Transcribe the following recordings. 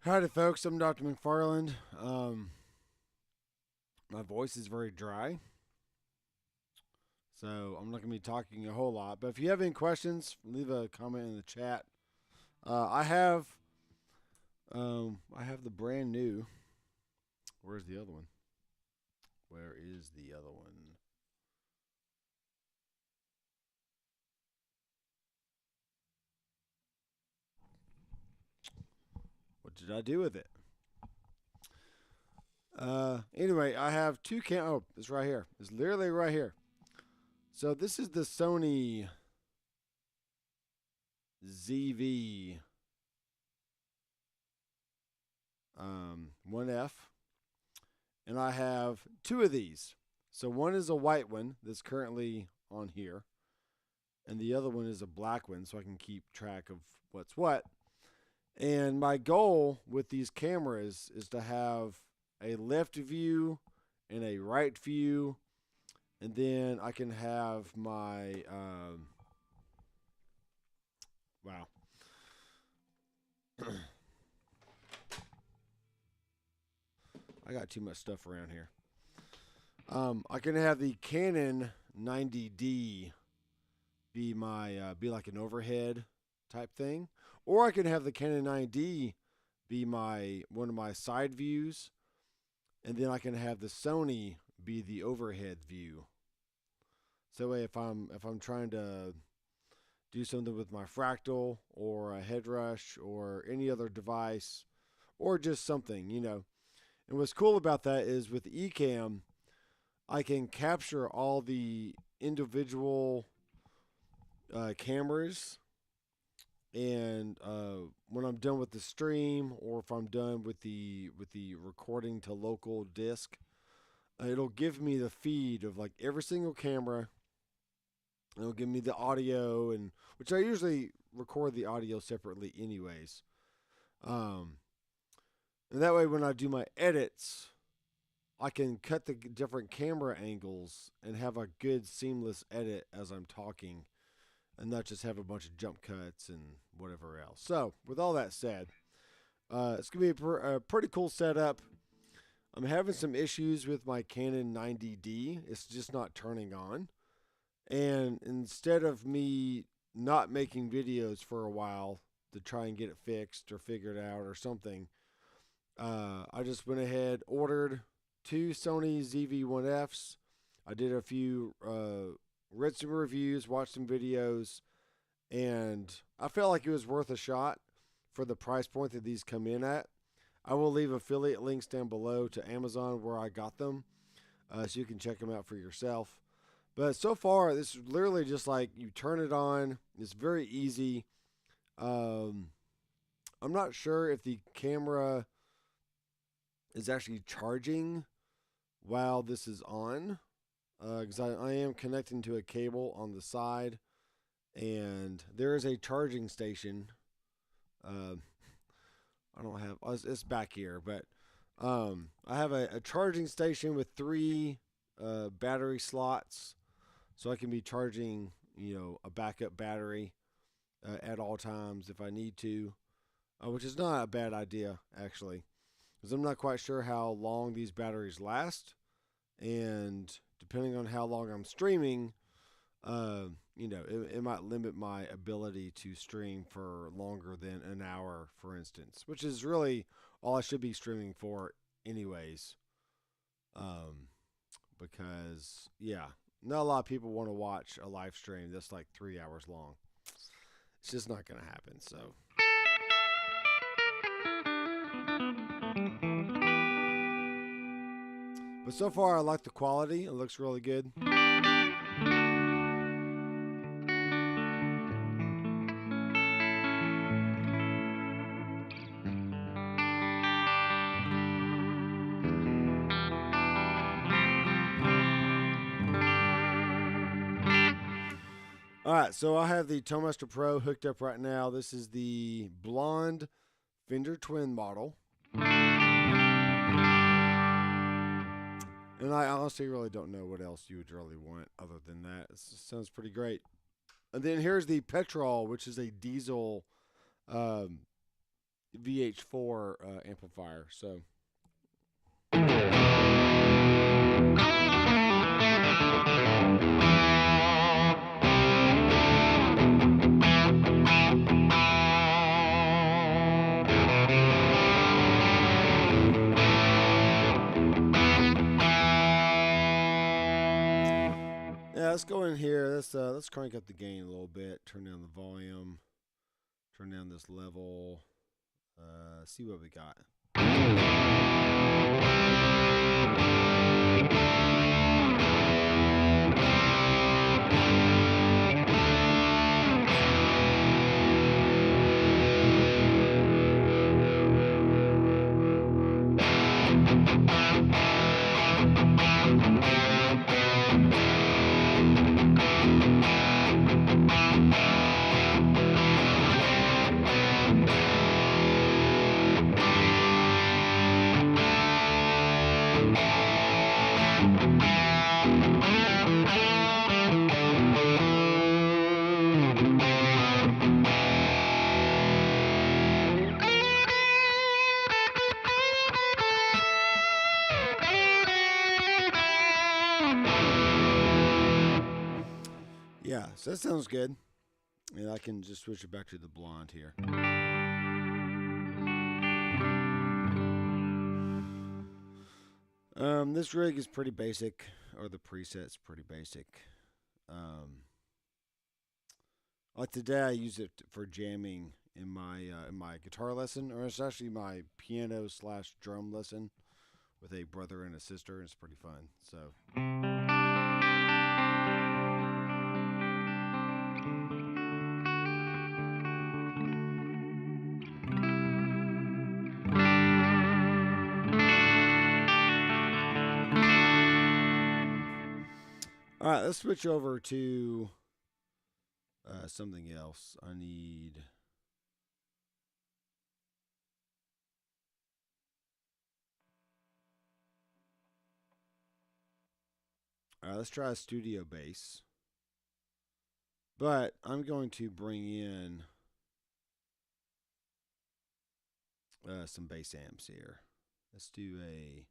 Howdy, folks. I'm Doctor McFarland. My voice is very dry, so I'm not going to be talking a whole lot. But if you have any questions, leave a comment in the chat. I have the brand new. Where's the other one? Where is the other one? What did I do with it? Anyway, I have two Oh, it's right here. It's literally right here. So this is the Sony ZV 1F, and I have two of these. So one is a white one that's currently on here, and the other one is a black one, so I can keep track of what's what. And my goal with these cameras is to have a left view and a right view, and then I can have my wow. I got too much stuff around here. I can have the Canon 90D be my be like an overhead type thing, or I can have the Canon 9D be my one of my side views, and then I can have the Sony be the overhead view. So if I'm trying to do something with my fractal or a head rush or any other device or just something, And what's cool about that is with Ecamm, I can capture all the individual cameras, and when I'm done with the stream, or if I'm done with the recording to local disk, it'll give me the feed of like every single camera. It'll give me the audio, and which I usually record the audio separately, anyways. And that way, when I do my edits, I can cut the different camera angles and have a good seamless edit as I'm talking, and not just have a bunch of jump cuts and whatever else. So, with all that said, it's going to be a pretty cool setup. I'm having some issues with my Canon 90D. It's just not turning on. And instead of me not making videos for a while to try and get it fixed or figured out or something, I just went ahead, ordered two Sony ZV-1Fs. I did a few, read some reviews, watched some videos, and I felt like it was worth a shot for the price point that these come in at. I will leave affiliate links down below to Amazon where I got them, so you can check them out for yourself. But so far, this is literally just like you turn it on. It's very easy. I'm not sure if the camera is actually charging while this is on, because I am connecting to a cable on the side, and there is a charging station. I don't have it's back here, but I have a charging station with three battery slots, so I can be charging a backup battery at all times if I need to, which is not a bad idea actually, because I'm not quite sure how long these batteries last, and depending on how long I'm streaming, it might limit my ability to stream for longer than an hour, for instance, which is really all I should be streaming for, anyways. Um, because, yeah, not a lot of people want to watch a live stream that's like 3 hours long. It's just not going to happen. So, but so far, I like the quality. It looks really good. All right, so I have the Tomaster Pro hooked up right now. This is the blonde Fender Twin model. And I honestly really don't know what else you would really want other than that. It sounds pretty great. And then here's the Petrol, which is a diesel VH4 amplifier. So yeah, let's go in here. Let's crank up the gain a little bit. Turn down the volume. Turn down this level. See what we got. Yeah, so that sounds good. And I can just switch it back to the blonde here. This rig is pretty basic, or the preset's pretty basic. Like today, I use it for jamming in my guitar lesson, or it's actually my piano/drum lesson with a brother and a sister. It's pretty fun. So. All right, let's switch over to something else. I need. All right, let's try a studio bass. But I'm going to bring in some bass amps here. Let's do a.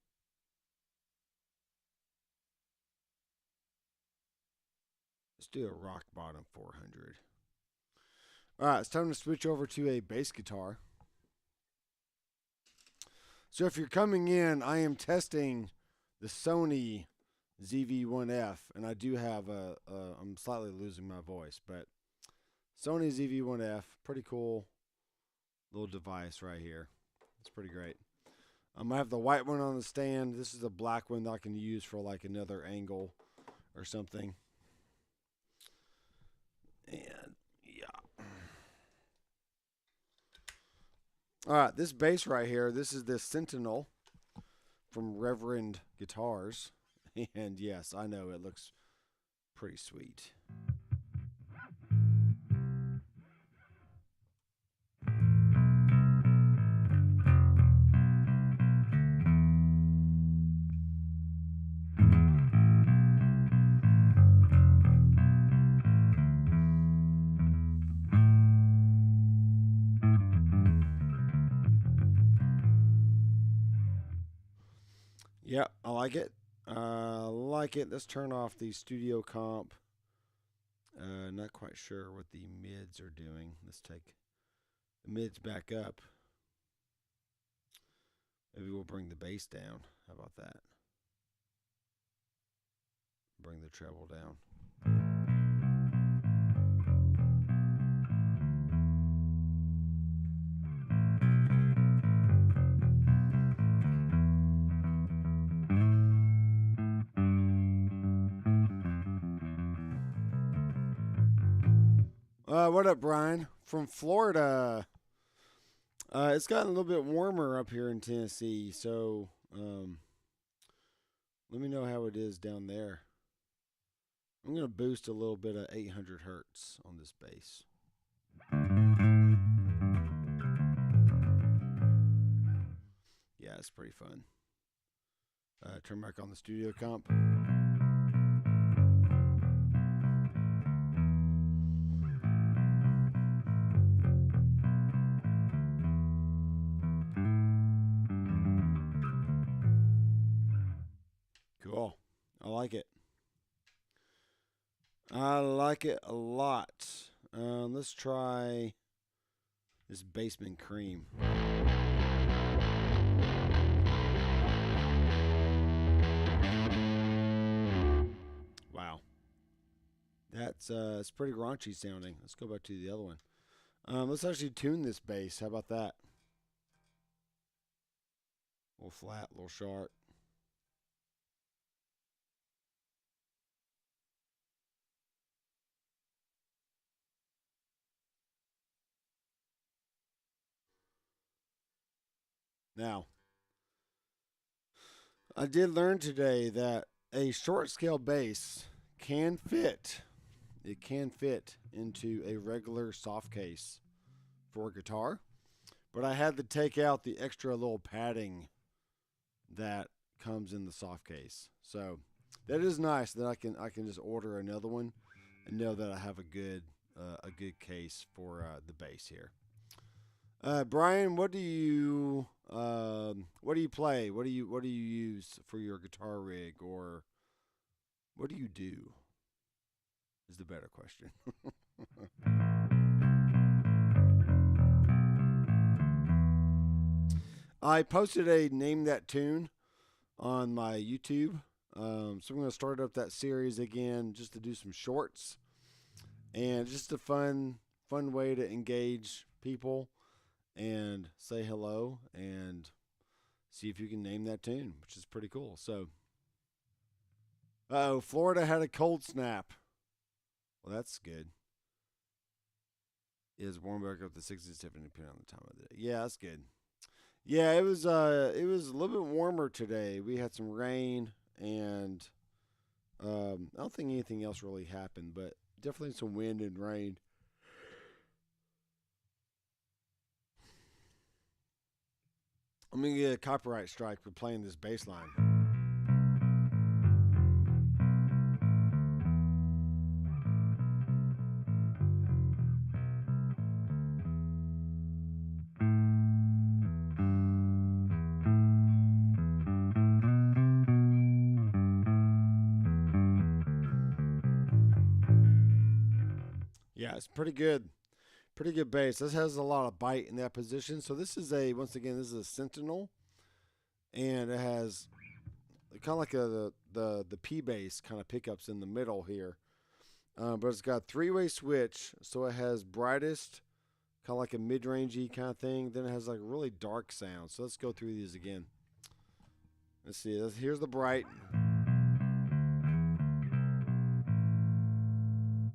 Let's do a rock bottom 400. All right, it's time to switch over to a bass guitar. So if you're coming in, I am testing the Sony ZV-1F, and I do have I'm slightly losing my voice, but Sony ZV-1F, pretty cool little device right here. It's pretty great. I have the white one on the stand. This is a black one that I can use for like another angle or something. And yeah. All right, this bass right here, this is the Sentinel from Reverend Guitars. And yes, I know it looks pretty sweet. Yeah, I like it. Let's turn off the studio comp. Not quite sure what the mids are doing. Let's take the mids back up. Maybe we'll bring the bass down. How about that? Bring the treble down. What up, Brian? From Florida. It's gotten a little bit warmer up here in Tennessee, so let me know how it is down there. I'm going to boost a little bit of 800 hertz on this bass. Yeah, it's pretty fun. Turn back on the studio comp. I like it a lot. Let's try this basement cream. Wow. That's it's pretty raunchy sounding. Let's go back to the other one. Let's actually tune this bass. How about that? A little flat, a little sharp. Now, I did learn today that a short scale bass can fit. It can fit into a regular soft case for a guitar, but I had to take out the extra little padding that comes in the soft case. So that is nice that I can just order another one and know that I have a good case for the bass here. Brian, what do you play? What do you use for your guitar rig, or what do you do? Is the better question. I posted a name that tune on my YouTube. So I'm going to start up that series again just to do some shorts and just a fun way to engage people and say hello and see if you can name that tune, which is pretty cool. So, oh, Florida had a cold snap. Well, that's good. Is warm back up to 60 to 70 depending on the time of the day. Yeah, that's good. Yeah, it was a little bit warmer today. We had some rain and I don't think anything else really happened, but definitely some wind and rain. I'm gonna get a copyright strike for playing this bass line. Yeah, it's pretty good. Pretty good bass. This has a lot of bite in that position. So this is once again, this is a Sentinel, and it has kind of like the P bass kind of pickups in the middle here. But it's got three-way switch, so it has brightest, kind of like a mid-rangey kind of thing. Then it has like really dark sound. So let's go through these again. Let's see. Here's the bright.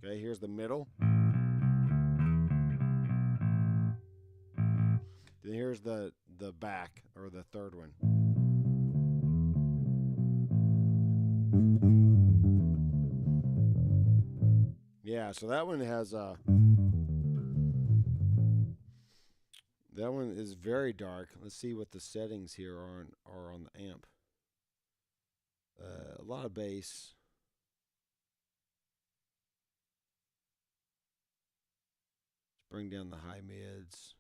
Okay, here's the middle. Then here's the back, or the third one. Yeah, so that one has that one is very dark. Let's see what the settings here are on the amp. A lot of bass. Let's bring down the high mids.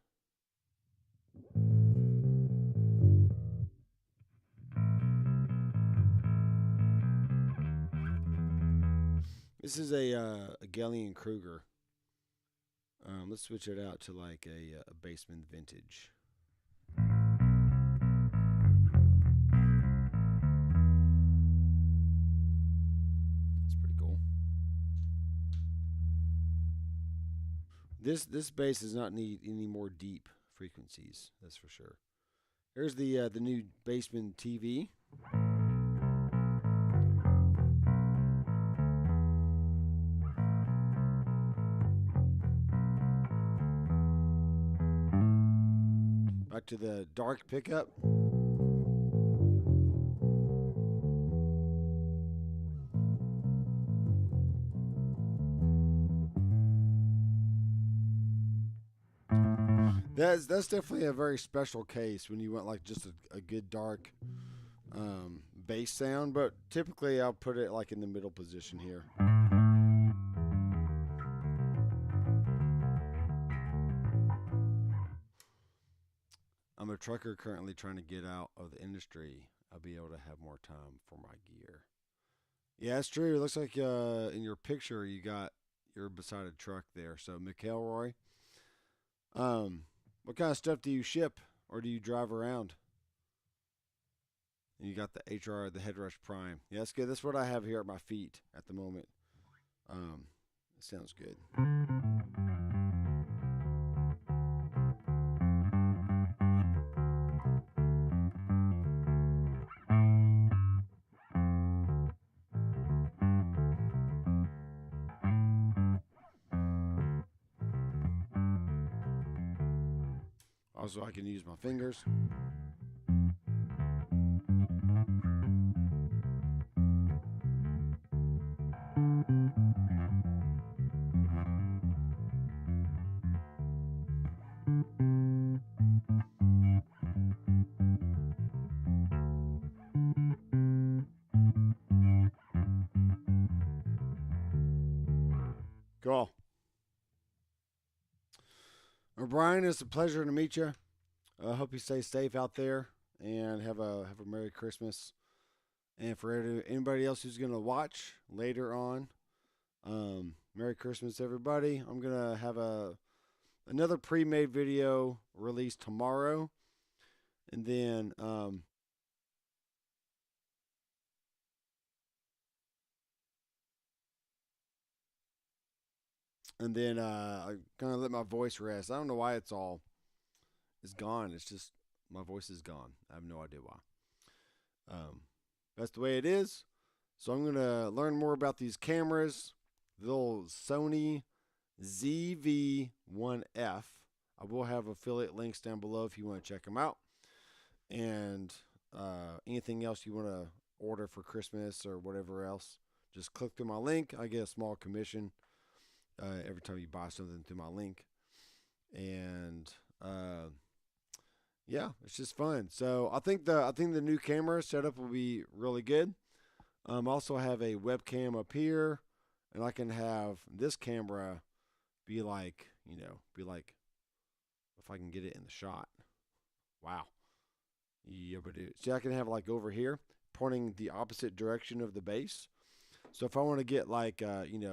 This is a Gillian Kruger. Let's switch it out to like a Bassman Vintage. That's pretty cool. This bass does not need any more deep frequencies. That's for sure. Here's the new Bassman TV. Back to the dark pickup. That's definitely a very special case when you want like just a good dark bass sound, but typically I'll put it like in the middle position here. I'm a trucker currently trying to get out of the industry. I'll be able to have more time for my gear. Yeah, that's true. It looks like in your picture you're beside a truck there. So McElroy, what kind of stuff do you ship or do you drive around? And you got the the Headrush Prime. Yeah, that's good. That's what I have here at my feet at the moment. It sounds good. Also, I can use my fingers. Cool. Well, Brian, it's a pleasure to meet you. I hope you stay safe out there and have a Merry Christmas. And for anybody else who's gonna watch later on, Merry Christmas, everybody. I'm gonna have another pre-made video released tomorrow, and then I'm gonna let my voice rest. I don't know why it's gone. It's just my voice is gone. I have no idea why. Um, that's the way it is. So I'm gonna learn more about these cameras. The little Sony ZV-1F. I will have affiliate links down below if you want to check them out. And anything else you want to order for Christmas or whatever else, just click through my link. I get a small commission every time you buy something through my link. And yeah, it's just fun. So I think the new camera setup will be really good. Also have a webcam up here, and I can have this camera be like, if I can get it in the shot. Wow. Yeah, but see, I can have like over here, pointing the opposite direction of the base. So if I want to get like,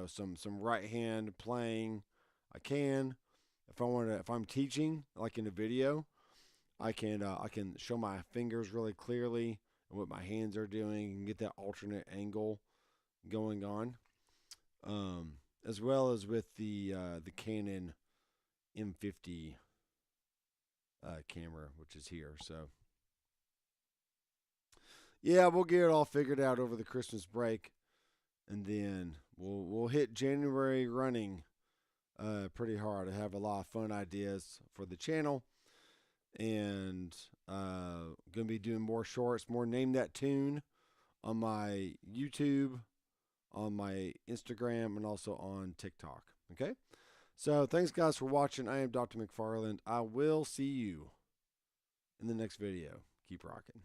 some right hand playing, I can. If I'm teaching like in a video, I can show my fingers really clearly and what my hands are doing and get that alternate angle going on. As well as with the Canon M50 camera, which is here. So yeah, we'll get it all figured out over the Christmas break, and then we'll hit January running pretty hard. I have a lot of fun ideas for the channel, and gonna be doing more shorts, more name that tune on my YouTube, on my Instagram, and also on TikTok. Okay, so thanks guys for watching. I am Dr. McFarland. I will see you in the next video. Keep rocking.